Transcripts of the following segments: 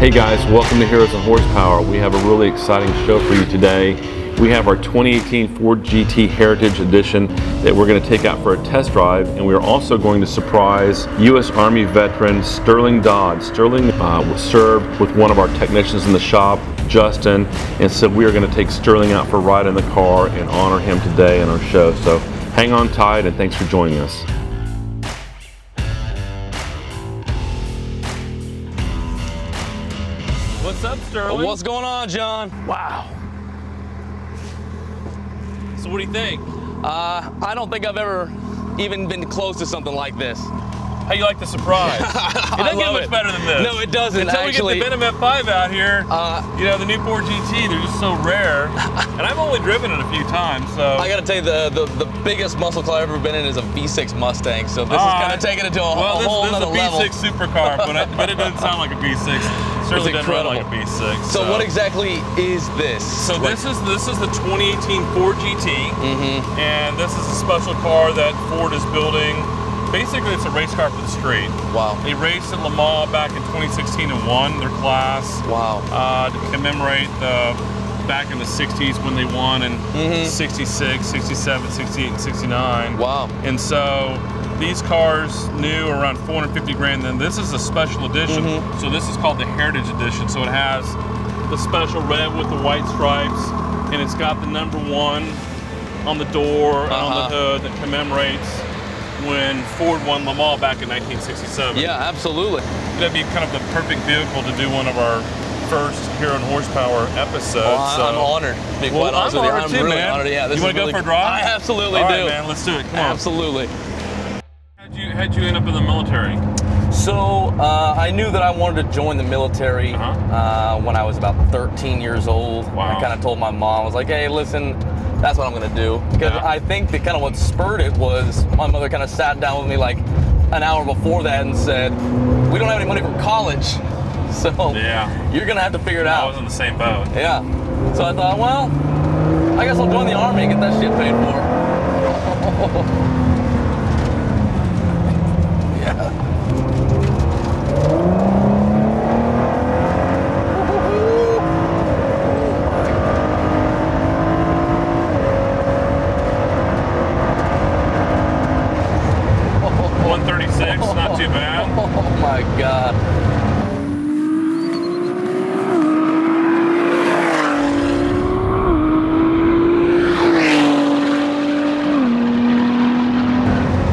Hey guys, welcome to Heroes of Horsepower. We have a really exciting show for you today. We have our 2018 Ford GT Heritage Edition that we're going to take out for a test drive, and we're also going to surprise U.S. Army veteran Sterling Dodd. Sterling served with one of our technicians in the shop, Justin, and so we are going to take Sterling out for a ride in the car and honor him today in our show. So hang on tight and thanks for joining us. What's up, Sterling? What's going on, John? Wow. So what do you think? I don't think I've ever even been close to something like this. How you like the surprise? It doesn't get much better than this. No, it doesn't. Until actually, we get the Venom F5 out here, you know, the new Ford GT, they're just so rare. And I've only driven it a few times, so. I gotta tell you, the biggest muscle car I've ever been in is a V6 Mustang, so this is kind of taking it to a whole other level. Well, this is a V6 supercar, but it doesn't sound like a V6. It certainly doesn't run like a V6. So what exactly is this? So this is the 2018 Ford GT, and this is a special car that Ford is building. Basically, it's a race car for the street. Wow. They raced at Le Mans back in 2016 and won their class. Wow. To commemorate back in the 60s when they won in 66, 67, 68, and 69. Wow. And so these cars new are around 450 grand. Then this is a special edition. So this is called the Heritage Edition. So it has the special red with the white stripes, and it's got the number 1 on the door and on the hood that commemorates when Ford won Le Mans back in 1967. Yeah, absolutely. That'd be kind of the perfect vehicle to do one of our first Hero and Horsepower episodes. Well, I'm honored. To be quite honest with you, I'm too, really man. honored. Yeah, this you want to go for a drive? I absolutely All do. right, man, let's do it. Come on. Absolutely. How'd you end up in the military? So I knew that I wanted to join the military when I was about 13 years old. Wow. I kind of told my mom, I was like, hey, listen, that's what I'm gonna do. Because I think that kind of what spurred it was my mother kind of sat down with me like an hour before that and said, we don't have any money for college, so you're gonna have to figure it out. I was in the same boat. Yeah. So I thought, well, I guess I'll join the Army and get that shit paid for. Yeah. 136, not too bad. Oh my God.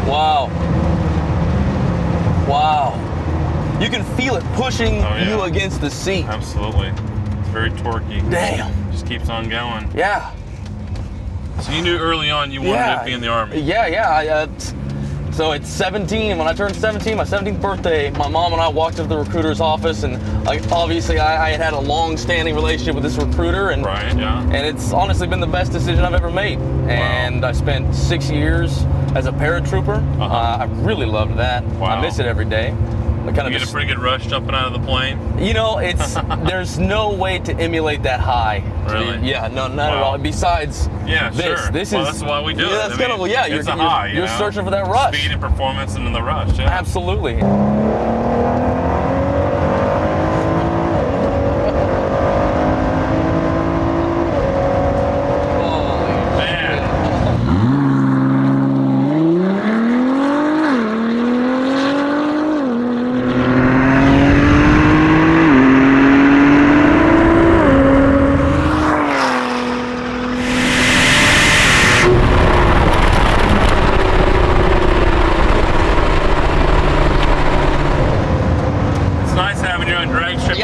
Wow. Wow. You can feel it pushing you against the seat. Absolutely. It's very torquey. Damn. Just keeps on going. Yeah. So you knew early on you wanted to be in the Army. Yeah. So at 17, when I turned 17, my 17th birthday, my mom and I walked to the recruiter's office, and obviously I had a long-standing relationship with this recruiter, and and it's honestly been the best decision I've ever made. And I spent 6 years as a paratrooper. I really loved that. I miss it every day. You get a pretty good rush jumping out of the plane? You know, there's no way to emulate that high. Really? Yeah, no, not at all. Besides this that's why we do it. That's kind of, it's a high. You're searching for that rush. Speed and performance and then the rush, Absolutely.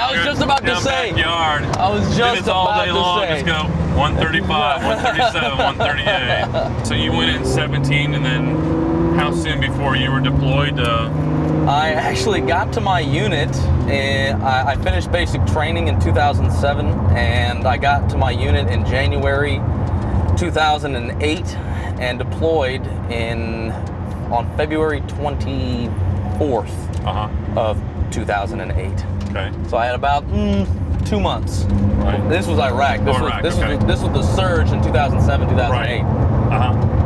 I was just about to say. Just go 135, 137, 138. So you went in 17, and then how soon before you were deployed? I actually got to my unit, and I finished basic training in 2007, and I got to my unit in January 2008, and deployed on February 24th of 2008. Okay. So I had about 2 months. Right. This was Iraq. This was the surge in 2007, 2008. Right.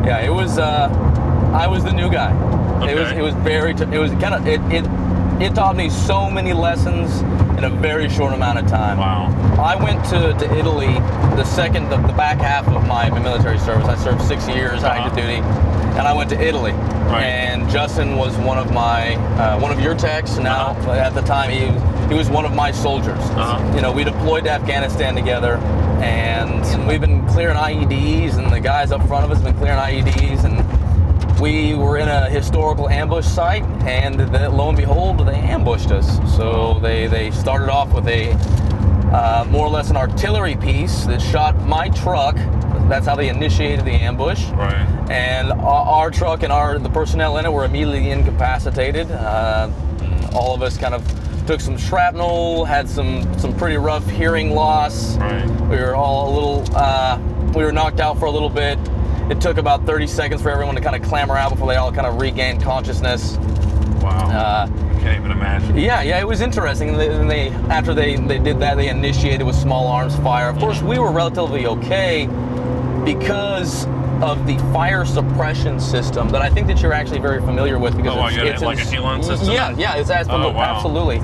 Yeah, it was. I was the new guy. Okay. It was very. It was kind of. It It taught me so many lessons in a very short amount of time. Wow. I went to Italy the back half of my military service. I served 6 years active duty, and I went to Italy. Right. And Justin was one of your techs now. At the time, he was one of my soldiers. You know, we deployed to Afghanistan together, and we've been clearing IEDs, and the guys up front of us have been clearing IEDs, and we were in a historical ambush site, and lo and behold, they ambushed us. So they started off with a more or less an artillery piece that shot my truck. That's how they initiated the ambush. Right. And our truck and the personnel in it were immediately incapacitated. All of us kind of took some shrapnel, had some pretty rough hearing loss. Right. We were all we were knocked out for a little bit. It took about 30 seconds for everyone to kind of clamber out before they all kind of regained consciousness. Wow. Can't even imagine. Yeah, it was interesting. And after they did that, they initiated with small arms fire. Of course, we were relatively okay because of the fire suppression system that I think that you're actually very familiar with, because it's like a Helon system? Yeah, it's absolutely.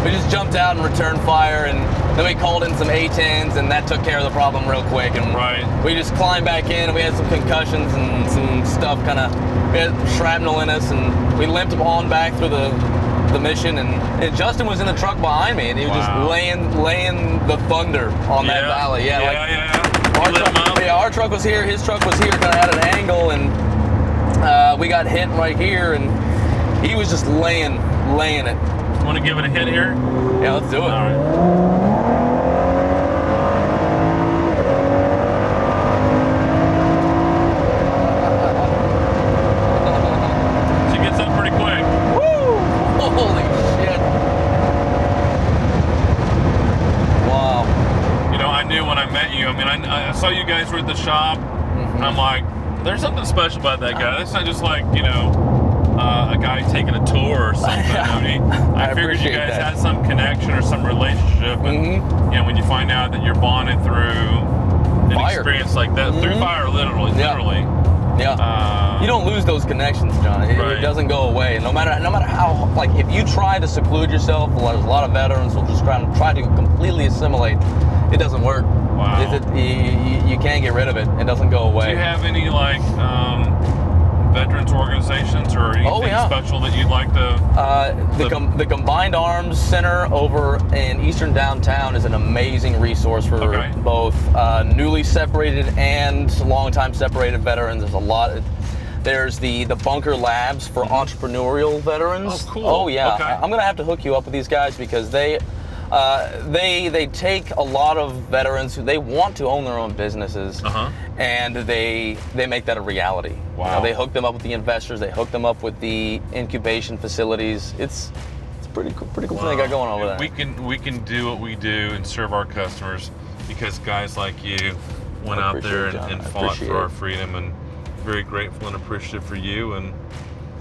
We just jumped out and returned fire, and then we called in some A-10s, and that took care of the problem real quick. And we just climbed back in, and we had some concussions and some stuff we had shrapnel in us, and we limped on back through the mission, and Justin was in the truck behind me, and he was just laying the thunder on that valley. Our truck was here, his truck was here, kind of at an angle, and we got hit right here, and he was just laying it. Want to give it a hit here? Yeah, let's do it. All right. She gets up pretty quick. Woo! Holy shit. Wow. You know, I knew when I met you, I mean, I saw you guys were at the shop, and I'm like, there's something special about that guy. That's not just like, you know, a guy taking a tour or something. I mean, I figured you guys had some connection or some relationship, and you know, when you find out that you're bonded through an experience like that, through fire, literally. Yeah. You don't lose those connections, John. It doesn't go away. No matter how, like, if you try to seclude yourself, there's a lot of veterans will just try to completely assimilate. It doesn't work. Wow. You can't get rid of it. It doesn't go away. Do you have any, like, veterans organizations or anything special that you'd like to? The Combined Arms Center over in Eastern Downtown is an amazing resource for both newly separated and long-time separated veterans. There's a lot. There's the Bunker Labs for entrepreneurial veterans. Oh, cool. Oh yeah. Okay. I'm gonna have to hook you up with these guys, because they take a lot of veterans who they want to own their own businesses, and they make that a reality. Wow. You know, they hook them up with the investors. They hook them up with the incubation facilities. It's pretty cool thing they got going on over there. We can do what we do and serve our customers because guys like you went out there and fought for our freedom, and very grateful and appreciative for you, and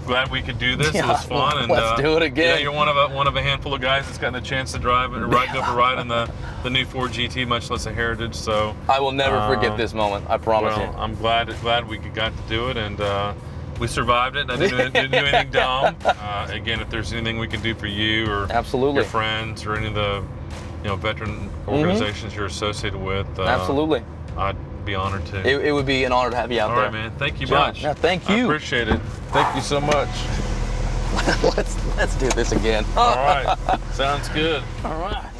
glad we could do this. It was fun, and let's do it again. Yeah, you're one of a handful of guys that's gotten a chance to drive and go for a ride in the new Ford GT, much less a Heritage. So I will never forget this moment. I promise you. I'm glad we got to do it, and we survived it. I didn't do anything dumb. Again, if there's anything we can do for you or your friends or any of the veteran organizations you're associated with, absolutely, I'd be honored to. It would be an honor to have you out there. All right, man. Thank you much. Yeah, thank you. I appreciate it. Thank you so much. Let's do this again. All right. Sounds good. All right.